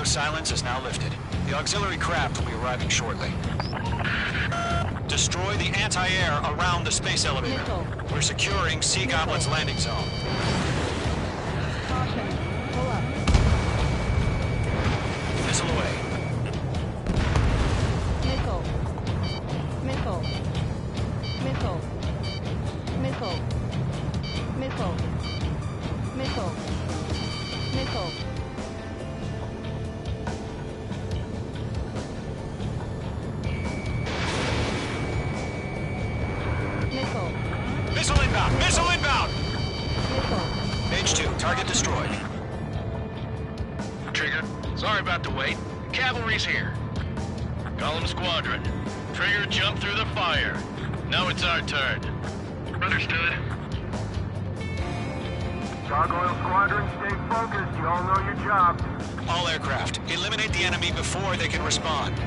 radio silence is now lifted. The auxiliary craft will be arriving shortly. Destroy the anti-air around the space elevator. Missile. We're securing Sea Goblin's landing zone. Caution. Pull up. Missile away. Missile. Missile. Missile. Missile. Missile. Missile. Missile. Missile. Missile inbound! Missile inbound! Missile. Page 2, target destroyed. Trigger, sorry about the wait. Cavalry's here. Column Squadron. Trigger jumped through the fire. Now it's our turn. Understood. Gargoyle Squadron, stay focused. You all know your job. All aircraft, eliminate the enemy before they can respond.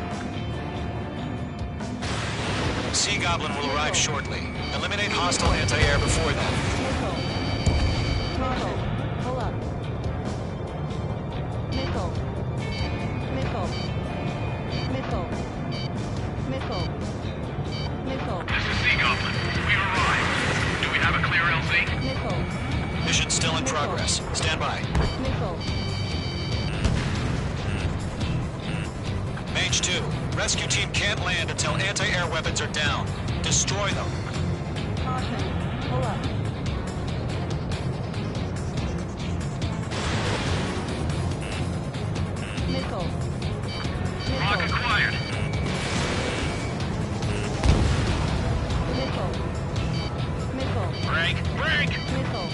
Sea Goblin will arrive shortly. Eliminate hostile anti-air before then. Missile. Missile. Pull up. Missile. Missile. Missile. Missile. Missile. This is Sea Goblin. We've arrived. Do we have a clear LZ? Missile. Mission still in progress. Stand by. Missile. Mage 2, rescue team can't land until anti-air weapons are down. Destroy them. Caution. Pull up. Missile. Rock Missile. acquired. Missile. Missile. Break. Break. Missile.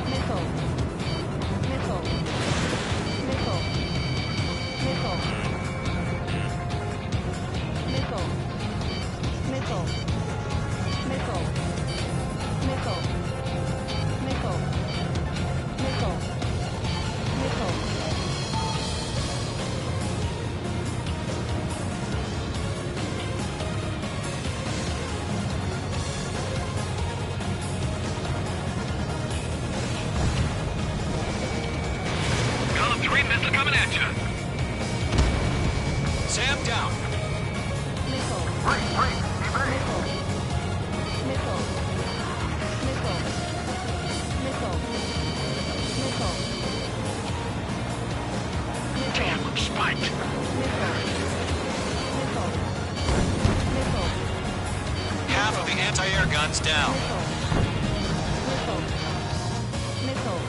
Missile. Missile. Missile. Missile. Missile. Missile. Missile. Missile. Missile. Missile. Missile. Column 3, missile coming at you. Sam down. Missile. Break, break. Evade. Missile. Missile. Missile. Missile. Missile. Damn, I'm spiked. Missile. Missile. Missile. Half of the anti-air guns down. Missile. Missile. Missile.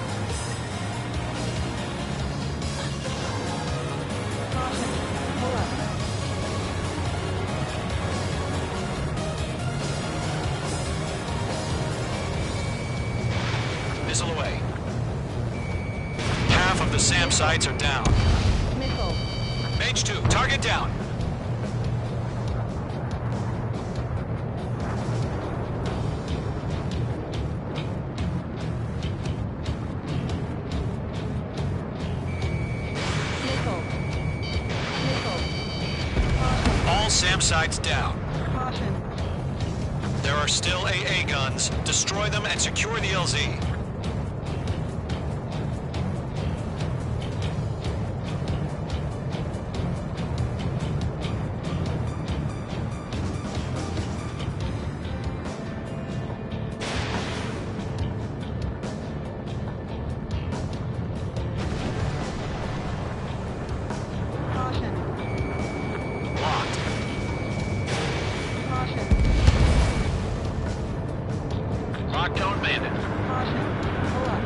Caution. Pull up. Missile away. Half of the SAM sites are down. Missile. Mage 2, target down. Missile. Missile. Caution. All SAM sites down. Caution. There are still AA guns. Destroy them and secure the LZ. Caution. Locked. Caution. Rock tone bandit. Caution. Pull up.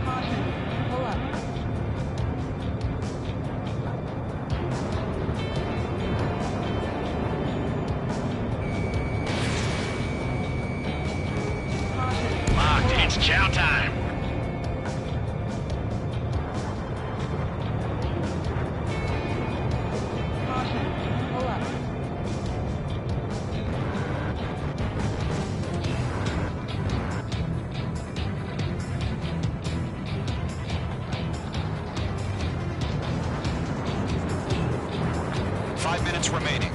Caution. Pull up. Caution. Locked. Pull up. It's chow time. Caution. Pull up. seconds remaining.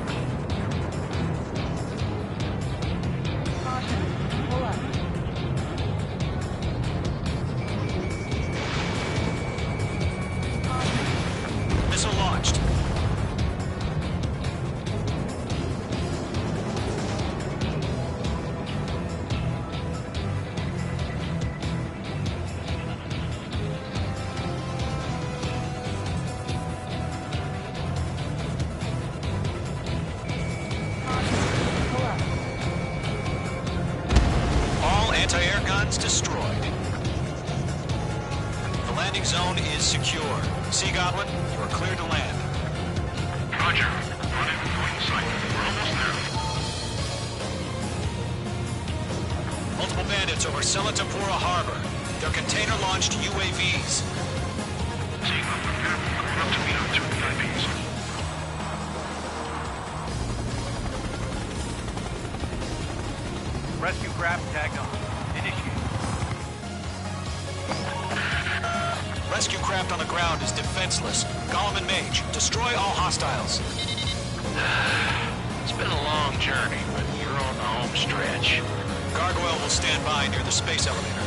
Caution. Pull up. Caution. Missile launched. Pull up. All anti-air guns destroyed. The landing zone is secure. Sea Goblin, you are cleared to land. Roger. Rendezvous point sight. We're almost there. Multiple bandits over Selatapura Harbor. They're container-launched UAVs. Seeing them, prepare for going up to meet our two VIPs. Rescue craft tagged on. Initiate. Rescue craft on the ground is defenseless. Gollum and Mage, destroy all hostiles. It's been a long journey, but you're on the home stretch. Gargoyle will stand by near the space elevator.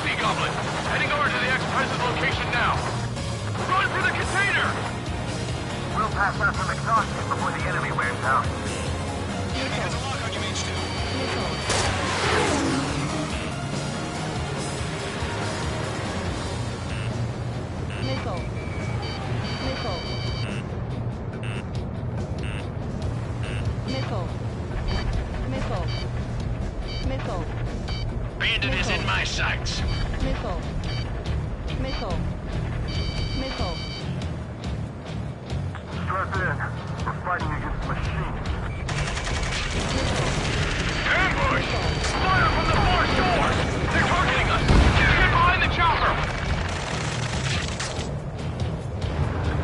Sea Goblin, heading over to the ex-present location now. Run for the container! We'll pass out some exhaustion before the enemy wears out. Enemy has a lock on you, Mage 2. Missile. Missile. Missile. Missile. Missile. Bandit is in my sights. Missile. Missile. Missile. Strap in. We're fighting against machines. Ambush! Fire from the far shore! They're targeting us! Get behind the chopper!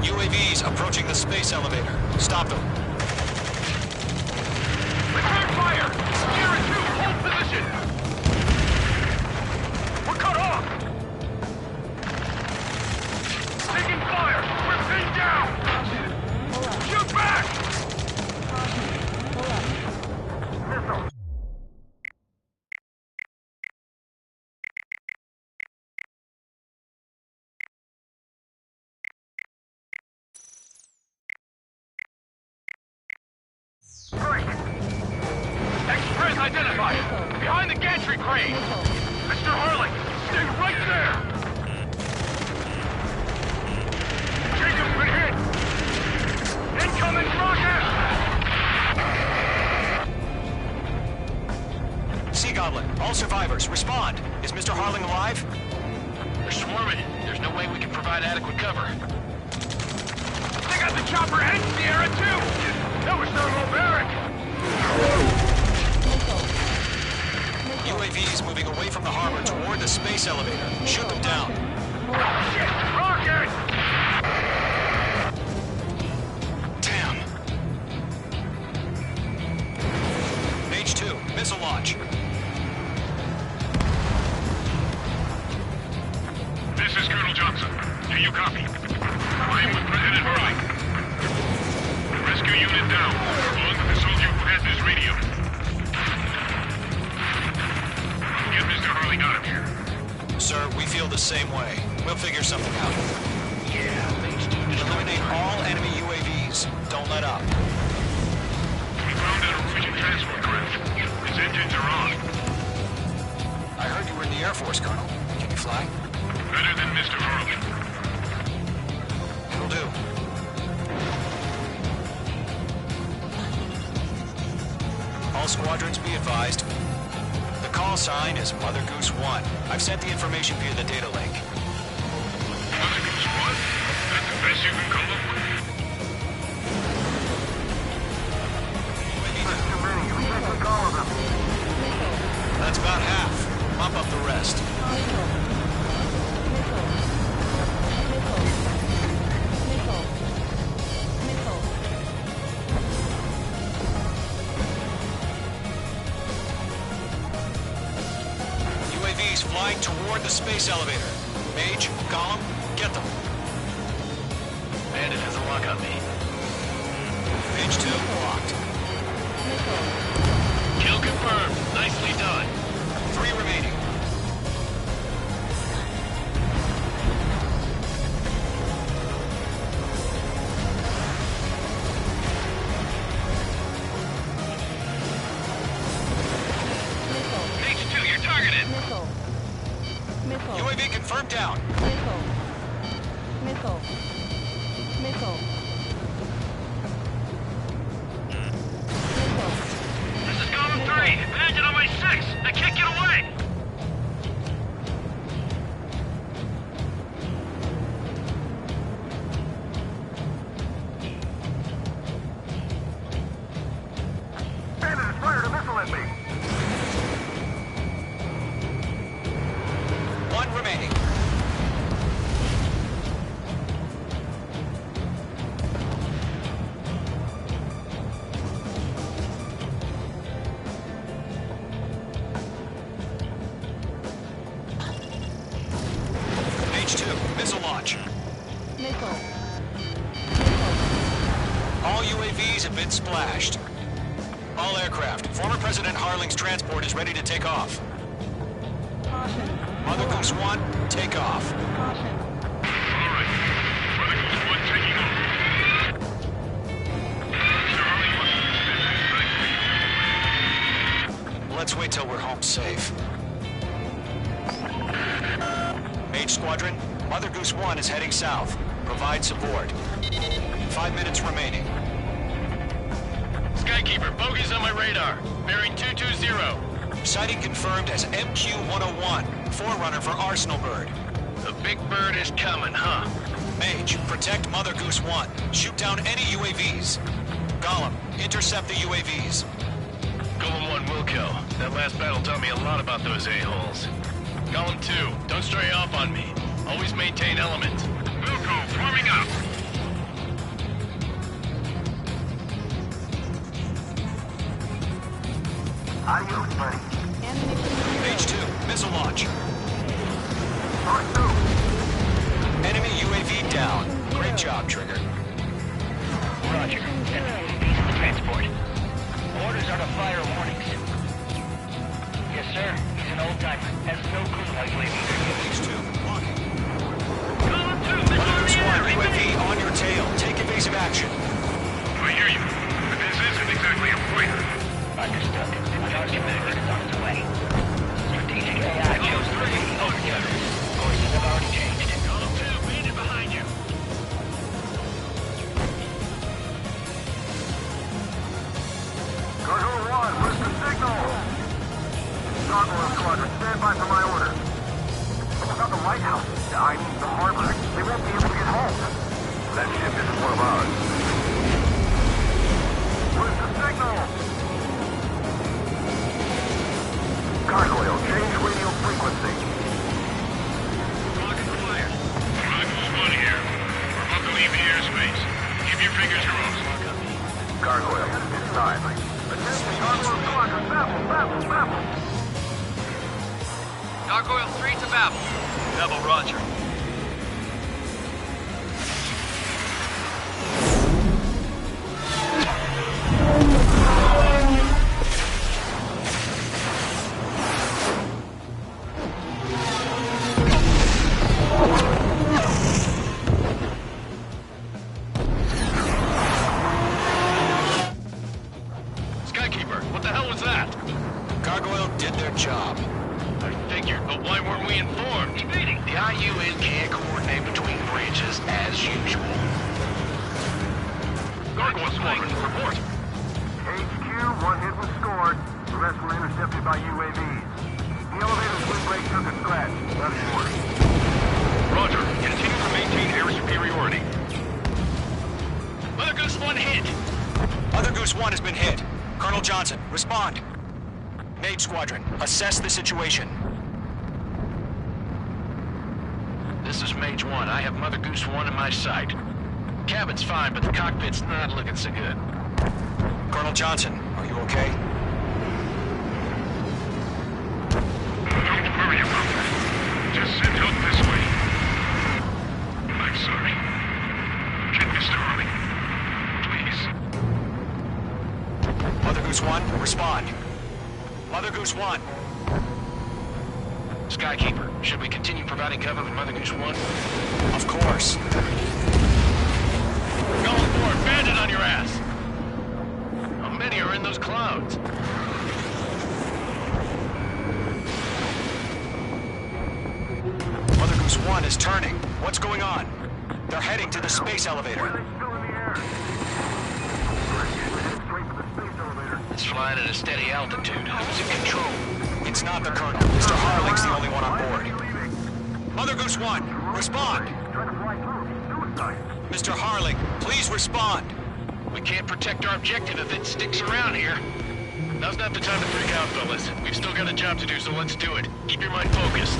UAVs approaching the space elevator. Stop them. Return fire! Sierra 2, hold position! We're cut off! Taking fire! We're pinned down! Pull up. Shoot back! Pull up. Missile. Strike. Express identified! Behind the gantry crane! Mr. Hurley, stay right there! Jacob's been hit! Incoming rocket! Sea Goblin, all survivors, respond. Is Mr. Harling alive? They're swarming. There's no way we can provide adequate cover. They got the chopper and Sierra too! That was thermobaric! UAVs moving away from the harbor toward the space elevator. Shoot them down. Shit! Rocket! Damn. Mage 2, missile launch. This is Colonel Johnson. Do you copy? I am with President Hurley. Rescue unit down, along with the soldier who has his radio. Get Mr. Hurley out of here. Sir, we feel the same way. We'll figure something out. Yeah, Mage 2 just Eliminate all enemy UAVs. Don't let up. We found a Norwegian transport craft. Its engines are on. I heard you were in the Air Force, Colonel. Can you fly? Better than Mr. Hurley. It'll do. All squadrons be advised. The call sign is Mother Goose 1. I've sent the information via the data link. Mother Goose 1? That's the best you can come up with? There's too many. We can't take all of them. That's about half. Mop up the rest. UAVs flying toward the space elevator. Mage, Gollum, get them. Man Bandit has a lock on me. Page 2 blocked. Missile. Kill confirmed. Nicely done. 3 remaining. Missile. H2, you're targeted. Missile. Missile. UAV confirmed down. Missile. Missile. Missile. Missile. This is Golem 3. Bandit on my 6. I can't get away. Bandit has fired a missile at me. 1 remaining. Page 2, missile launch. Missile. All UAVs have been splashed. All aircraft. Former President Harling's transport is ready to take off. Caution. Mother Goose 1, take off. Caution. All right. Mother Goose 1 taking off. Let's wait till we're home safe. Mage Squadron, Mother Goose 1 is heading south. Provide support. 5 minutes remaining. Skykeeper, bogey's on my radar. Bearing 220. Sighting confirmed as MQ-101, forerunner for Arsenal Bird. The big bird is coming, huh? Mage, protect Mother Goose 1. Shoot down any UAVs. Gollum, intercept the UAVs. Golem 1 will kill. That last battle taught me a lot about those a-holes. Golem 2, don't stray off on me. Always maintain element. Wilco, forming up. Adios, buddy. Ammunition. Page 2, missile launch. Mark 2. Enemy UAV down. Great job, Trigger. Roger. Piece of the transport. Orders are to fire warnings. Yes, sir. He's an old-timer. Has no clue how UAVs are used. Page 2, blocking. Golem 2, Mother Goose 1, UAV on your tail. Take evasive action. I hear you. But this isn't exactly a fighter. Understood. Target medic is on its way. Strategic AI shows 3 over the others. Courses have already changed. Golem 2, bandit behind you. Gargoyle 1, where's the signal? Gargoyle Squadron, stand by for my order. What about the lighthouse? I mean, the harbor. They won't be able to get home. That ship isn't one of ours. Where's the signal? Gargoyle, change radio frequency. Blocking fire. Mother Goose 1 here. We're about to leave the airspace. Keep your fingers crossed. Gargoyle, it's time. Attention, Gargoyle Squadron, baffle. Gargoyle 3 to Babel. Double Roger. Skykeeper, what the hell was that? Gargoyle did their job. I figured, but why weren't we informed? The IUN can't coordinate between branches as usual. Gargoyle Squadron, report. HQ, 1 hit was scored. The rest were intercepted by UAVs. The elevator's windbreak took a scratch. Nothing more. Roger. Continue to maintain air superiority. Mother Goose 1 hit. Mother Goose 1 has been hit. Colonel Johnson, respond. Mage Squadron, assess the situation. This is Mage 1. I have Mother Goose 1 in my sight. Cabin's fine, but the cockpit's not looking so good. Colonel Johnson, are you okay? Don't worry about that. Just send help this way. I'm sorry. Get this Goose 1, respond. Mother Goose 1. Skykeeper, should we continue providing cover for Mother Goose 1? Of course. Going for it, bandit on your ass! How many are in those clouds? Mother Goose 1 is turning. What's going on? They're heading to the space elevator. Still in the air. We're headed straight for the space elevator. It's flying at a steady altitude. Who's in control? It's not the Colonel. Mr. Harling's the only one on board. Mother Goose 1, respond. Trying to fly through. He's suicide. Mr. Harling, please respond. We can't protect our objective if it sticks around here. Now's not the time to freak out, fellas. We've still got a job to do, so let's do it. Keep your mind focused.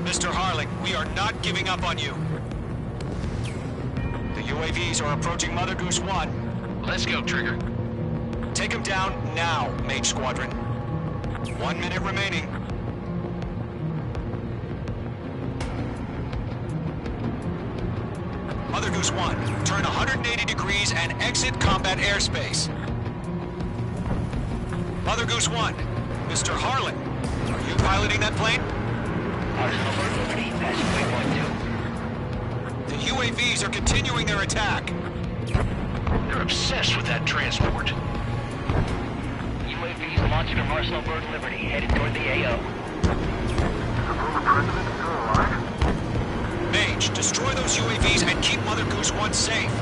Mr. Harling, we are not giving up on you. The UAVs are approaching Mother Goose 1. Let's go, Trigger. Take them down now, Mage Squadron. 1 minute remaining. Mother Goose 1, turn 180 degrees and exit combat airspace. Mother Goose 1, Mr. Harling, are you piloting that plane? Arsenal Bird Liberty, passing waypoint 2. The UAVs are continuing their attack. They're obsessed with that transport. UAVs launching from Arsenal Bird Liberty, headed toward the AO. The former president is still alive? Mage, destroy those UAVs and keep Mother Goose 1 safe.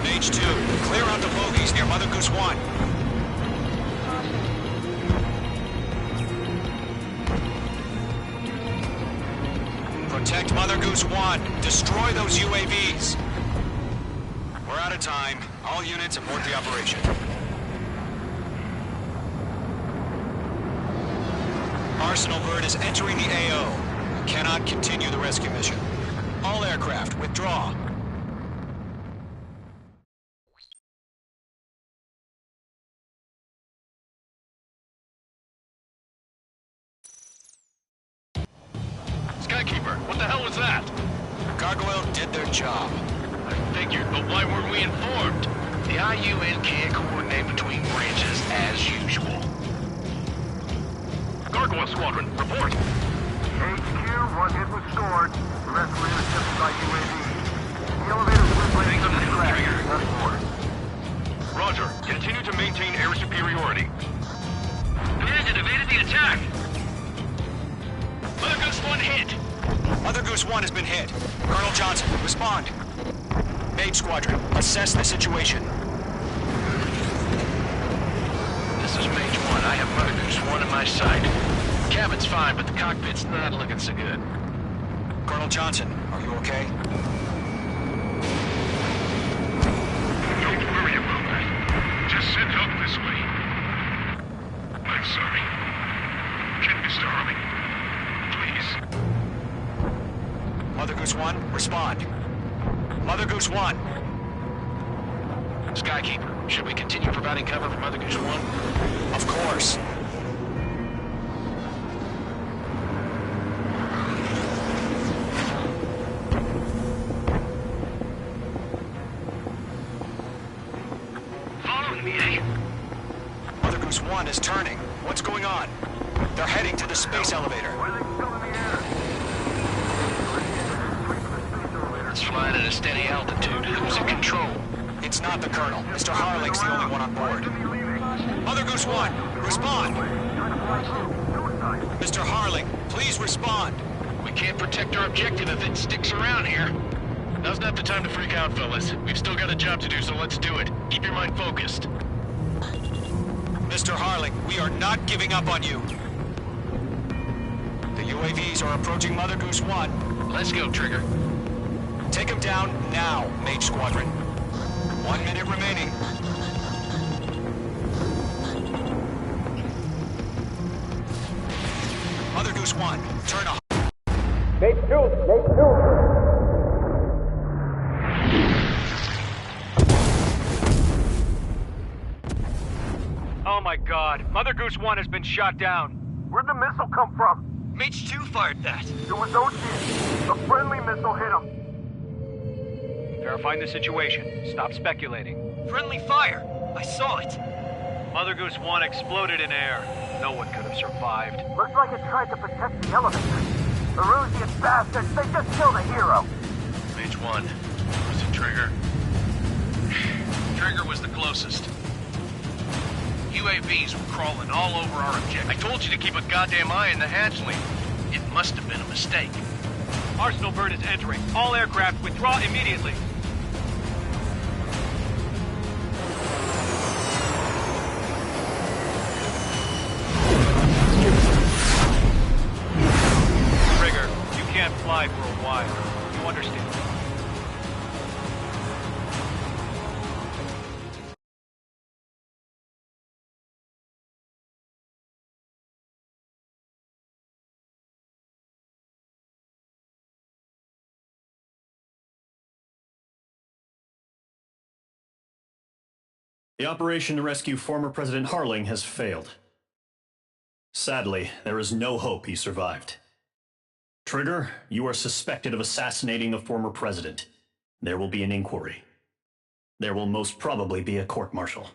Mage 2, clear out the bogies near Mother Goose 1. Protect Mother Goose 1. Destroy those UAVs. We're out of time. All units abort the operation. Arsenal Bird is entering the AO. We cannot continue the rescue mission. All aircraft, withdraw. Skykeeper, what the hell was that? Gargoyle did their job. I figured, but why weren't we informed? The IUN can't coordinate between branches as usual. Gargoyle Squadron, report. HQ, one hit was scored. The rest were intercepted by UAV. The elevator was Thanks for the crash. trigger. Nothing more. Roger. Continue to maintain air superiority. Command evaded the attack. Mother Goose 1 hit. Mother Goose 1 has been hit. Colonel Johnson, respond. Mage Squadron, assess the situation. This is Mage 1. I have Mother Goose 1 in my sight. Cabin's fine, but the cockpit's not looking so good. Colonel Johnson, are you okay? Don't worry about that. Just send help this way. I'm sorry. Can Mr. Harling? Please. Mother Goose 1, respond. Mother Goose 1. Skykeeper, should we continue providing cover for Mother Goose 1? Of course. Following me, eh? Mother Goose 1 is turning. What's going on? They're heading to the space elevator. Why are they still in the air? It's flying at a steady altitude. Who's in control? It's not the Colonel. Mr. Harling's the only one on board. Mother Goose 1, respond. Mr. Harling, please respond. We can't protect our objective if it sticks around here. Now's not the time to freak out, fellas. We've still got a job to do, so let's do it. Keep your mind focused. Mr. Harling, we are not giving up on you. The UAVs are approaching Mother Goose 1. Let's go, Trigger. Take them down now, Mage Squadron. 1 minute remaining. Mother Goose 1, turn off. Oh my god, Mother Goose 1 has been shot down. Where'd the missile come from? Mage 2 fired that. It was OG. A friendly missile hit him. Verifying the situation. Stop speculating. Friendly fire! I saw it! Mother Goose 1 exploded in air. No one could have survived. Looks like it tried to protect the elevator. The Rusian bastards, they just killed a hero. Mage 1. Was it Trigger? Trigger was the closest. UAVs were crawling all over our objective. I told you to keep a goddamn eye in the hatchling. It must have been a mistake. Arsenal bird is entering. All aircraft withdraw immediately. Trigger, you can't fly for a while. You understand? The operation to rescue former President Harling has failed. Sadly, there is no hope he survived. Trigger, you are suspected of assassinating a former president. There will be an inquiry. There will most probably be a court-martial.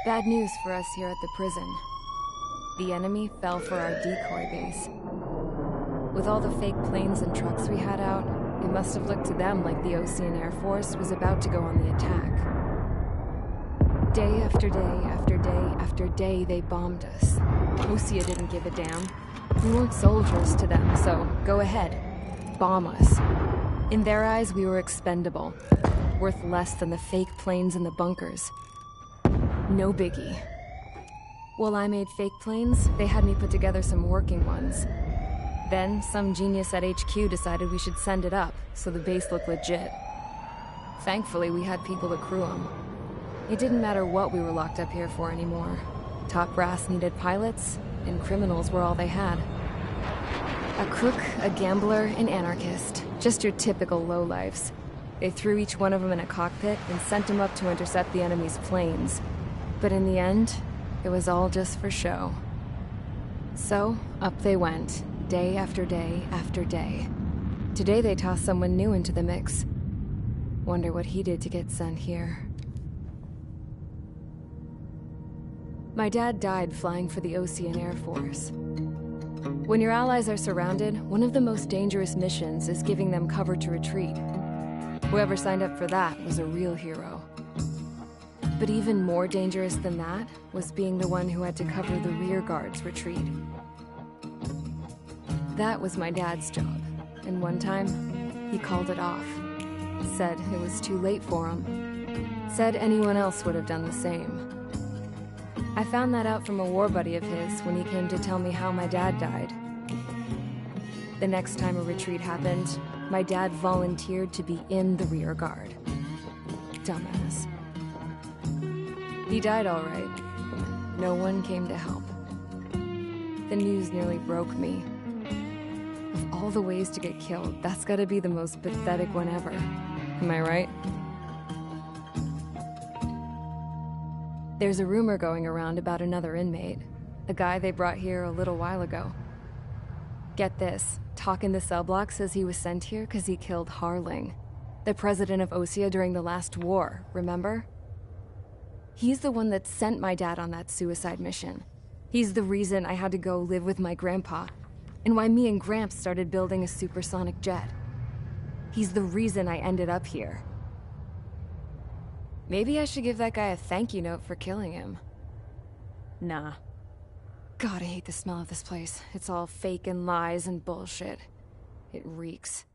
Bad news for us here at the prison. The enemy fell for our decoy base. With all the fake planes and trucks we had out, it must have looked to them like the Ocean Air Force was about to go on the attack. Day after day after day after day, they bombed us. Osea didn't give a damn. We weren't soldiers to them, so go ahead. Bomb us. In their eyes, we were expendable. Worth less than the fake planes in the bunkers. No biggie. While I made fake planes, they had me put together some working ones. Then, some genius at HQ decided we should send it up, so the base looked legit. Thankfully, we had people to crew them. It didn't matter what we were locked up here for anymore. Top brass needed pilots, and criminals were all they had. A crook, a gambler, an anarchist. Just your typical lowlifes. They threw each one of them in a cockpit and sent them up to intercept the enemy's planes. But in the end, it was all just for show. So, up they went, day after day after day. Today they tossed someone new into the mix. Wonder what he did to get sent here. My dad died flying for the Ocean Air Force. When your allies are surrounded, one of the most dangerous missions is giving them cover to retreat. Whoever signed up for that was a real hero. But even more dangerous than that was being the one who had to cover the rear guard's retreat. That was my dad's job, and one time, he called it off. Said it was too late for him. Said anyone else would have done the same. I found that out from a war buddy of his when he came to tell me how my dad died. The next time a retreat happened, my dad volunteered to be in the rear guard. Dumbass. He died all right. No one came to help. The news nearly broke me. Of all the ways to get killed, that's gotta be the most pathetic one ever. Am I right? There's a rumor going around about another inmate. A guy they brought here a little while ago. Get this, talk in the cell block says he was sent here because he killed Harling, the president of Osea during the last war, remember? He's the one that sent my dad on that suicide mission. He's the reason I had to go live with my grandpa, and why me and Gramps started building a supersonic jet. He's the reason I ended up here. Maybe I should give that guy a thank you note for killing him. Nah. God, I hate the smell of this place. It's all fake and lies and bullshit. It reeks.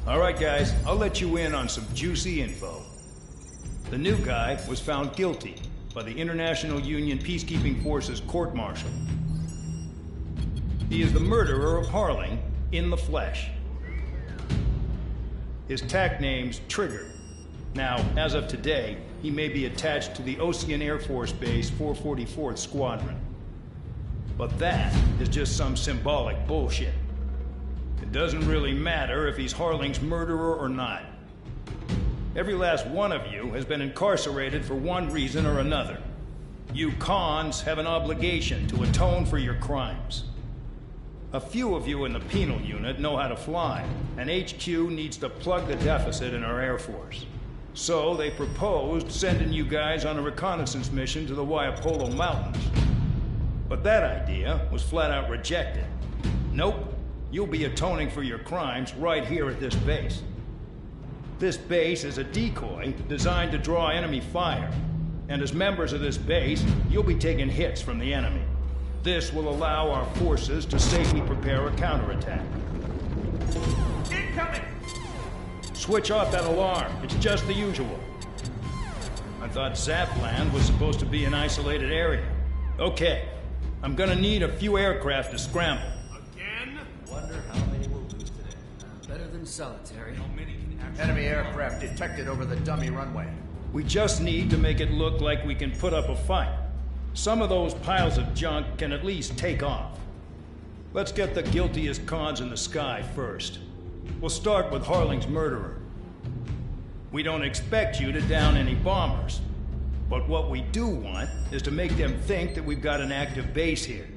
All right, guys, I'll let you in on some juicy info. The new guy was found guilty, by the International Union Peacekeeping Forces court-martial. He is the murderer of Harling in the flesh. His TAC name's Trigger. Now, as of today, he may be attached to the Ocean Air Force Base 444th Squadron. But that is just some symbolic bullshit. It doesn't really matter if he's Harling's murderer or not. Every last one of you has been incarcerated for one reason or another. You cons have an obligation to atone for your crimes. A few of you in the penal unit know how to fly, and HQ needs to plug the deficit in our Air Force. So they proposed sending you guys on a reconnaissance mission to the Waiapolo Mountains. But that idea was flat out rejected. Nope, you'll be atoning for your crimes right here at this base. This base is a decoy designed to draw enemy fire, and as members of this base, you'll be taking hits from the enemy. This will allow our forces to safely prepare a counterattack. Incoming! Switch off that alarm. It's just the usual. I thought Zapland was supposed to be an isolated area. Okay, I'm gonna need a few aircraft to scramble. Again? Wonder how many we'll lose today. Better than solitary. How many can actually... Enemy aircraft detected over the dummy runway. We just need to make it look like we can put up a fight. Some of those piles of junk can at least take off. Let's get the guiltiest cons in the sky first. We'll start with Harling's murderer. We don't expect you to down any bombers. But what we do want is to make them think that we've got an active base here.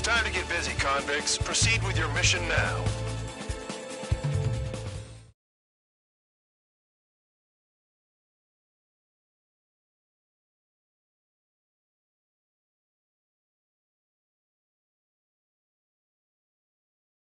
Time to get busy, convicts. Proceed with your mission now.